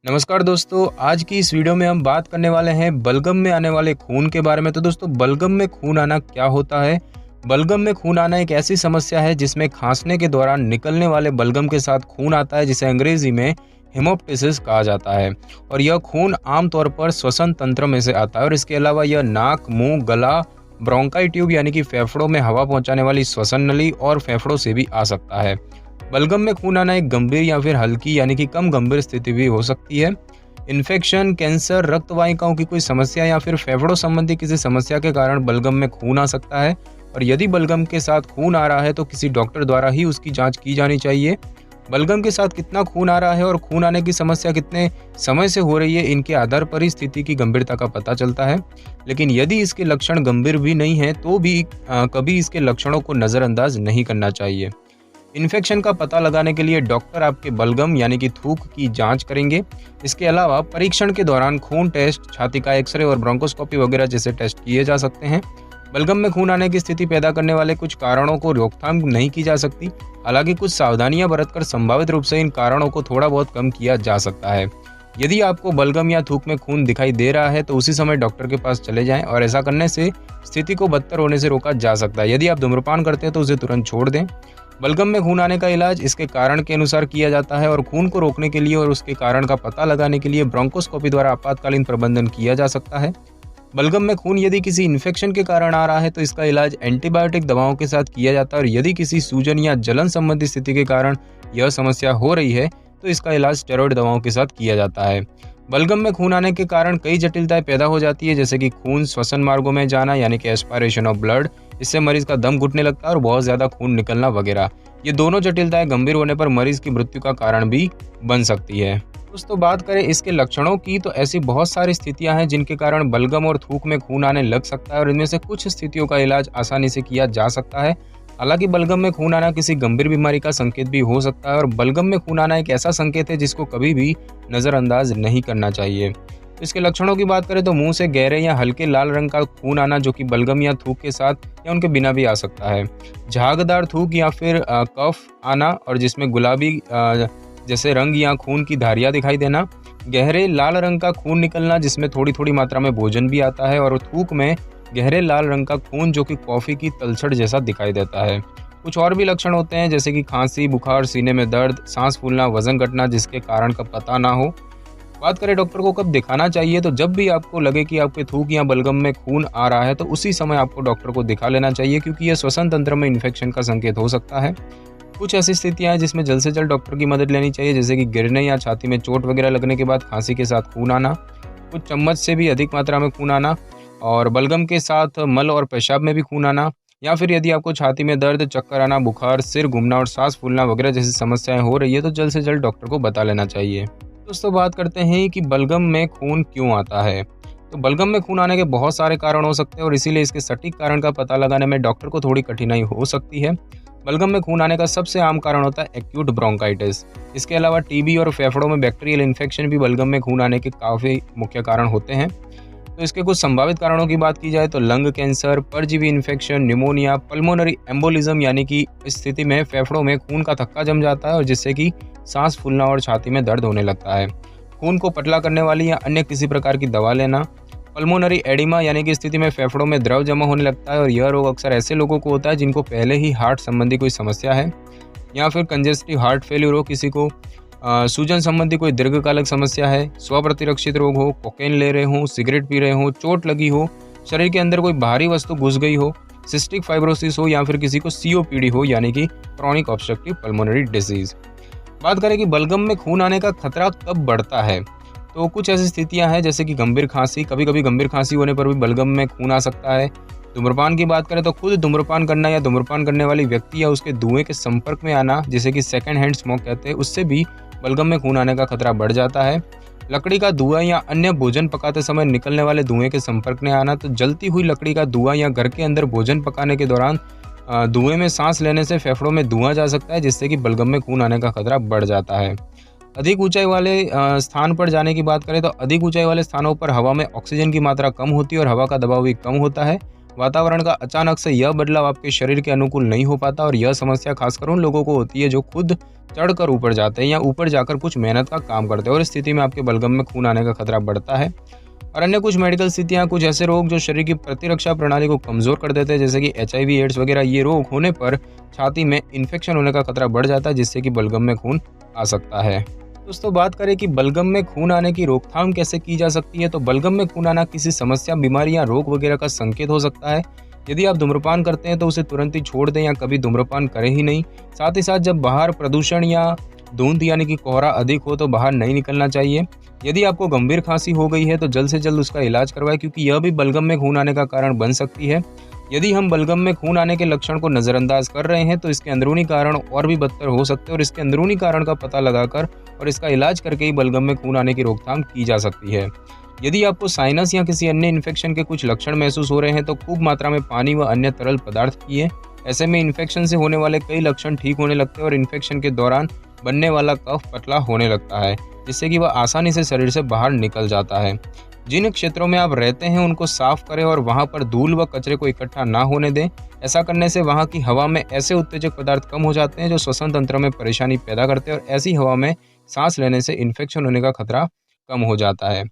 नमस्कार दोस्तों, आज की इस वीडियो में हम बात करने वाले हैं बलगम में आने वाले खून के बारे में। तो दोस्तों, बलगम में खून आना क्या होता है? बलगम में खून आना एक ऐसी समस्या है जिसमें खांसने के दौरान निकलने वाले बलगम के साथ खून आता है, जिसे अंग्रेजी में हेमोप्टिसिस कहा जाता है। और यह खून आमतौर पर श्वसन तंत्र में से आता है और इसके अलावा यह नाक, मुंह, गला, ब्रोंकाई ट्यूब यानी कि फेफड़ों में हवा पहुंचाने वाली श्वसन नली और फेफड़ों से भी आ सकता है। बलगम में खून आना एक गंभीर या फिर हल्की यानी कि कम गंभीर स्थिति भी हो सकती है। इन्फेक्शन, कैंसर, रक्त वाहिकाओं की कोई समस्या या फिर फेफड़ों संबंधी किसी समस्या के कारण बलगम में खून आ सकता है। और यदि बलगम के साथ खून आ रहा है तो किसी डॉक्टर द्वारा ही उसकी जांच की जानी चाहिए। बलगम के साथ कितना खून आ रहा है और खून आने की समस्या कितने समय से हो रही है, इनके आधार पर ही स्थिति की गंभीरता का पता चलता है। लेकिन यदि इसके लक्षण गंभीर भी नहीं है तो भी कभी इसके लक्षणों को नज़रअंदाज नहीं करना चाहिए। इन्फेक्शन का पता लगाने के लिए डॉक्टर आपके बलगम यानी कि थूक की जांच करेंगे। इसके अलावा परीक्षण के दौरान खून टेस्ट, छाती का एक्सरे और ब्रोंकोस्कोपी वगैरह जैसे टेस्ट किए जा सकते हैं। बलगम में खून आने की स्थिति पैदा करने वाले कुछ कारणों को रोकथाम नहीं की जा सकती। हालांकि कुछ सावधानियां बरतकर संभावित रूप से इन कारणों को थोड़ा बहुत कम किया जा सकता है। यदि आपको बलगम या थूक में खून दिखाई दे रहा है तो उसी समय डॉक्टर के पास चले जाएं और ऐसा करने से स्थिति को बदतर होने से रोका जा सकता है। यदि आप धूम्रपान करते हैं तो उसे तुरंत छोड़ दें। बलगम में खून आने का इलाज इसके कारण के अनुसार किया जाता है और खून को रोकने के लिए और उसके कारण का पता लगाने के लिए ब्रोंकोस्कोपी द्वारा आपातकालीन प्रबंधन किया जा सकता है। बलगम में खून यदि किसी इन्फेक्शन के कारण आ रहा है तो इसका इलाज एंटीबायोटिक दवाओं के साथ किया जाता है और यदि किसी सूजन या जलन संबंधी स्थिति के कारण यह समस्या हो रही है तो इसका इलाज स्टेरॉइड दवाओं के साथ किया जाता है। बलगम में खून आने के कारण कई जटिलताएं पैदा हो जाती है, जैसे कि खून श्वसन मार्गों में जाना यानी कि एस्पायरेशन ऑफ ब्लड, इससे मरीज का दम घुटने लगता है और बहुत ज्यादा खून निकलना वगैरह। ये दोनों जटिलताएं गंभीर होने पर मरीज की मृत्यु का कारण भी बन सकती है। दोस्तों, बात करें इसके लक्षणों की तो ऐसी बहुत सारी स्थितियां हैं जिनके कारण बलगम और थूक में खून आने लग सकता है और इनमें से कुछ स्थितियों का इलाज आसानी से किया जा सकता है। हालांकि बलगम में खून आना किसी गंभीर बीमारी का संकेत भी हो सकता है और बलगम में खून आना एक ऐसा संकेत है जिसको कभी भी नज़रअंदाज नहीं करना चाहिए। इसके लक्षणों की बात करें तो मुंह से गहरे या हल्के लाल रंग का खून आना, जो कि बलगम या थूक के साथ या उनके बिना भी आ सकता है। झागदार थूक या फिर कफ आना और जिसमें गुलाबी जैसे रंग या खून की धारियां दिखाई देना। गहरे लाल रंग का खून निकलना जिसमें थोड़ी थोड़ी मात्रा में भोजन भी आता है और थूक में गहरे लाल रंग का खून जो कि कॉफ़ी की तलछट जैसा दिखाई देता है। कुछ और भी लक्षण होते हैं जैसे कि खांसी, बुखार, सीने में दर्द, सांस फूलना, वजन घटना जिसके कारण का पता ना हो। बात करें डॉक्टर को कब दिखाना चाहिए, तो जब भी आपको लगे कि आपके थूक या बलगम में खून आ रहा है तो उसी समय आपको डॉक्टर को दिखा लेना चाहिए, क्योंकि यह श्वसन तंत्र में इन्फेक्शन का संकेत हो सकता है। कुछ ऐसी स्थितियां हैं जिसमें जल्द से जल्द डॉक्टर की मदद लेनी चाहिए, जैसे कि गिरने या छाती में चोट वगैरह लगने के बाद खांसी के साथ खून आना, कुछ चम्मच से भी अधिक मात्रा में खून आना और बलगम के साथ मल और पेशाब में भी खून आना, या फिर यदि आपको छाती में दर्द, चक्कर आना, बुखार, सिर घूमना और सांस फूलना वगैरह जैसी समस्याएं हो रही है तो जल्द से जल्द डॉक्टर को बता लेना चाहिए। दोस्तों, बात करते हैं कि बलगम में खून क्यों आता है। तो बलगम में खून आने के बहुत सारे कारण हो सकते हैं और इसीलिए इसके सटीक कारण का पता लगाने में डॉक्टर को थोड़ी कठिनाई हो सकती है। बलगम में खून आने का सबसे आम कारण होता है एक्यूट ब्रोंकाइटिस। इसके अलावा टीबी और फेफड़ों में बैक्टीरियल इन्फेक्शन भी बलगम में खून आने के काफ़ी मुख्य कारण होते हैं। तो इसके कुछ संभावित कारणों की बात की जाए तो लंग कैंसर, परजीवी इन्फेक्शन, निमोनिया, पल्मोनरी एम्बोलिज्म यानी कि इस स्थिति में फेफड़ों में खून का थक्का जम जाता है और जिससे कि सांस फूलना और छाती में दर्द होने लगता है। खून को पतला करने वाली या अन्य किसी प्रकार की दवा लेना। पल्मोनरी एडिमा यानी कि स्थिति में फेफड़ों में द्रव जमा होने लगता है और यह रोग अक्सर ऐसे लोगों को होता है जिनको पहले ही हार्ट संबंधी कोई समस्या है, या फिर कंजेस्टिव हार्ट फेल्यूर हो किसी को, सूजन संबंधी कोई दीर्घकालिक समस्या है, स्वप्रतिरक्षित रोग हो, कोकेन ले रहे हो, सिगरेट पी रहे हो, चोट लगी हो, शरीर के अंदर कोई भारी वस्तु घुस गई हो, सिस्टिक फाइब्रोसिस हो या फिर किसी को सीओपीडी हो यानी कि क्रॉनिक ऑब्स्ट्रक्टिव पल्मोनरी डिजीज। बात करें कि बलगम में खून आने का खतरा कब बढ़ता है, तो कुछ ऐसी स्थितियां हैं जैसे कि गंभीर खांसी। कभी कभी गंभीर खांसी होने पर भी बलगम में खून आ सकता है। धूम्रपान की बात करें तो खुद धूम्रपान करना या धूम्रपान करने वाली व्यक्ति या उसके धुएं के संपर्क में आना, जिसे कि सेकेंड हैंड स्मोक कहते हैं, उससे भी बलगम में खून आने का खतरा बढ़ जाता है। लकड़ी का धुआं या अन्य भोजन पकाते समय निकलने वाले धुएं के संपर्क में आना, तो जलती हुई लकड़ी का धुआं या घर के अंदर भोजन पकाने के दौरान धुएं में सांस लेने से फेफड़ों में धुआं जा सकता है, जिससे कि बलगम में खून आने का खतरा बढ़ जाता है। अधिक ऊंचाई वाले स्थान पर जाने की बात करें तो अधिक ऊंचाई वाले स्थानों पर हवा में ऑक्सीजन की मात्रा कम होती है और हवा का दबाव भी कम होता है वातावरण का अचानक से यह बदलाव आपके शरीर के अनुकूल नहीं हो पाता और यह समस्या खासकर उन लोगों को होती है जो खुद चढ़कर ऊपर जाते हैं या ऊपर जाकर कुछ मेहनत का काम करते हैं, और इस स्थिति में आपके बलगम में खून आने का खतरा बढ़ता है। और अन्य कुछ मेडिकल स्थितियां, कुछ ऐसे रोग जो शरीर की प्रतिरक्षा प्रणाली को कमजोर कर देते हैं, जैसे कि HIV, एड्स वगैरह, ये रोग होने पर छाती में इन्फेक्शन होने का खतरा बढ़ जाता है, जिससे कि बलगम में खून आ सकता है। दोस्तों, बात करें कि बलगम में खून आने की रोकथाम कैसे की जा सकती है, तो बलगम में खून आना किसी समस्या, बीमारी या रोग वगैरह का संकेत हो सकता है। यदि आप धूम्रपान करते हैं तो उसे तुरंत ही छोड़ दें या कभी धूम्रपान करें ही नहीं। साथ ही साथ जब बाहर प्रदूषण या धुंध यानी कि कोहरा अधिक हो तो बाहर नहीं निकलना चाहिए। यदि आपको गंभीर खांसी हो गई है तो जल्द से जल्द उसका इलाज करवाएं, क्योंकि यह भी बलगम में खून आने का कारण बन सकती है। यदि हम बलगम में खून आने के लक्षण को नज़रअंदाज कर रहे हैं तो इसके अंदरूनी कारण और भी बदतर हो सकते हैं, और इसके अंदरूनी कारण का पता लगाकर और इसका इलाज करके ही बलगम में खून आने की रोकथाम की जा सकती है। यदि आपको साइनस या किसी अन्य इन्फेक्शन के कुछ लक्षण महसूस हो रहे हैं तो खूब मात्रा में पानी व अन्य तरल पदार्थ पिएं। ऐसे में इन्फेक्शन से होने वाले कई लक्षण ठीक होने लगते हैं और इन्फेक्शन के दौरान बनने वाला कफ पतला होने लगता है, जिससे कि वह आसानी से शरीर से बाहर निकल जाता है। जिन क्षेत्रों में आप रहते हैं उनको साफ करें और वहां पर धूल व कचरे को इकट्ठा ना होने दें। ऐसा करने से वहां की हवा में ऐसे उत्तेजक पदार्थ कम हो जाते हैं जो श्वसन तंत्र में परेशानी पैदा करते हैं, और ऐसी हवा में सांस लेने से इन्फेक्शन होने का खतरा कम हो जाता है।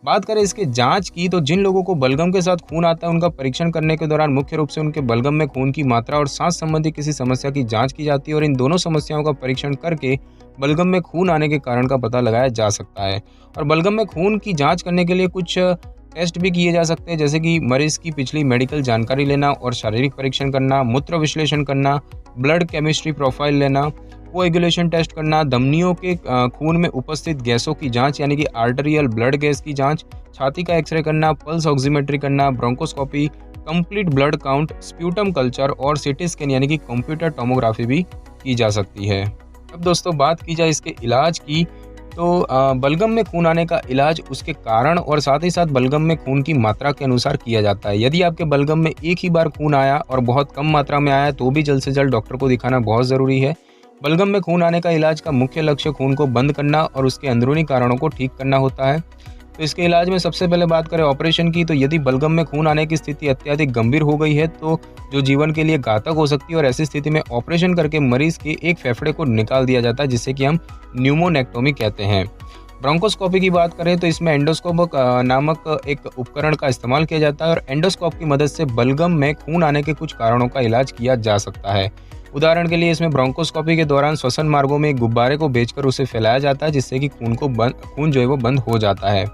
बात करें इसके जांच की, तो जिन लोगों को बलगम के साथ खून आता है उनका परीक्षण करने के दौरान मुख्य रूप से उनके बलगम में खून की मात्रा और सांस संबंधी किसी समस्या की जांच की जाती है, और इन दोनों समस्याओं का परीक्षण करके बलगम में खून आने के कारण का पता लगाया जा सकता है। और बलगम में खून की जांच करने के लिए कुछ टेस्ट भी किए जा सकते हैं, जैसे कि मरीज की पिछली मेडिकल जानकारी लेना और शारीरिक परीक्षण करना, मूत्र विश्लेषण करना, ब्लड केमिस्ट्री प्रोफाइल लेना, कोएगुलेशन टेस्ट करना, धमनियों के खून में उपस्थित गैसों की जांच यानी कि आर्टेरियल ब्लड गैस की जांच, छाती का एक्सरे करना, पल्स ऑक्सीमेट्री करना, bronchoscopy, complete blood count, sputum culture और सीटी स्कैन यानी कि कंप्यूटर टोमोग्राफी भी की जा सकती है। अब दोस्तों, बात की जाए इसके इलाज की, तो बलगम में खून आने का इलाज उसके कारण और साथ ही साथ बलगम में खून की मात्रा के अनुसार किया जाता है। यदि आपके बलगम में एक ही बार खून आया और बहुत कम मात्रा में आया तो भी जल्द से जल्द डॉक्टर को दिखाना बहुत ज़रूरी है। बलगम में खून आने का इलाज का मुख्य लक्ष्य खून को बंद करना और उसके अंदरूनी कारणों को ठीक करना होता है। तो इसके इलाज में सबसे पहले बात करें ऑपरेशन की, तो यदि बलगम में खून आने की स्थिति अत्यधिक गंभीर हो गई है तो जो जीवन के लिए घातक हो सकती है, और ऐसी स्थिति में ऑपरेशन करके मरीज के एक फेफड़े को निकाल दिया जाता है, जिसे कि हम न्यूमोनेक्टोमी कहते हैं। ब्रोंकोस्कोपी की बात करें तो इसमें एंडोस्कोप नामक एक उपकरण का इस्तेमाल किया जाता है, और एंडोस्कोप की मदद से बलगम में खून आने के कुछ कारणों का इलाज किया जा सकता है। उदाहरण के लिए इसमें ब्रोंकोस्कोपी के दौरान श्वसन मार्गों में एक गुब्बारे को भेजकर उसे फैलाया जाता है, जिससे कि खून जो है वो बंद हो जाता है।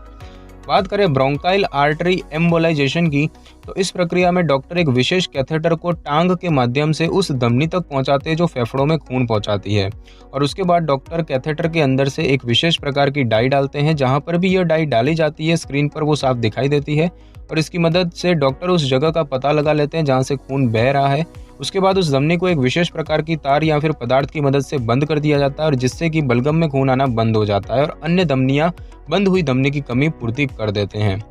बात करें ब्रोंकाइल आर्टरी एम्बोलाइजेशन की, तो इस प्रक्रिया में डॉक्टर एक विशेष कैथेटर को टांग के माध्यम से उस धमनी तक पहुंचाते हैं जो फेफड़ों में खून पहुंचाती है, और उसके बाद डॉक्टर कैथेटर के अंदर से एक विशेष प्रकार की डाई डालते हैं। जहां पर भी यह डाई डाली जाती है स्क्रीन पर वो साफ दिखाई देती है, और इसकी मदद से डॉक्टर उस जगह का पता लगा लेते हैं जहाँ से खून बह रहा है। उसके बाद उस धमनी को एक विशेष प्रकार की तार या फिर पदार्थ की मदद से बंद कर दिया जाता है, और जिससे कि बलगम में खून आना बंद हो जाता है और अन्य धमनियां बंद हुई धमनी की कमी पूर्ति कर देते हैं।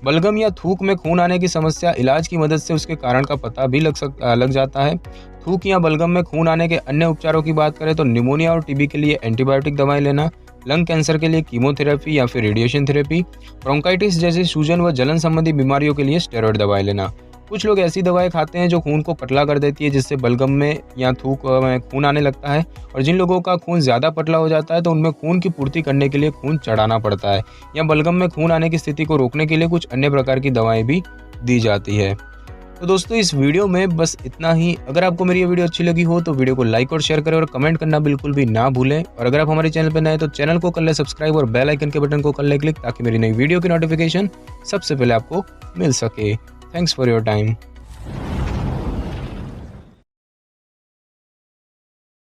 बलगम या थूक में खून आने की समस्या इलाज की मदद से उसके कारण का पता भी लग जाता है। थूक या बलगम में खून आने के अन्य उपचारों की बात करें तो निमोनिया और टीबी के लिए एंटीबायोटिक दवाएं लेना, लंग कैंसर के लिए कीमोथेरेपी या फिर रेडिएशन थेरेपी, ब्रोंकाइटिस जैसी सूजन व जलन संबंधी बीमारियों के लिए स्टेरॉइड दवाएं लेना। कुछ लोग ऐसी दवाएं खाते हैं जो खून को पतला कर देती है, जिससे बलगम में या थूक में खून आने लगता है, और जिन लोगों का खून ज़्यादा पतला हो जाता है तो उनमें खून की पूर्ति करने के लिए खून चढ़ाना पड़ता है, या बलगम में खून आने की स्थिति को रोकने के लिए कुछ अन्य प्रकार की दवाएं भी दी जाती है। तो दोस्तों, इस वीडियो में बस इतना ही। अगर आपको मेरी ये वीडियो अच्छी लगी हो तो वीडियो को लाइक और शेयर करें और कमेंट करना बिल्कुल भी ना भूलें, और अगर आप हमारे चैनल पर नए तो चैनल को कर लें सब्सक्राइब और बेल आइकन के बटन को कर लें क्लिक, ताकि मेरी नई वीडियो की नोटिफिकेशन सबसे पहले आपको मिल सके। Thanks for your time.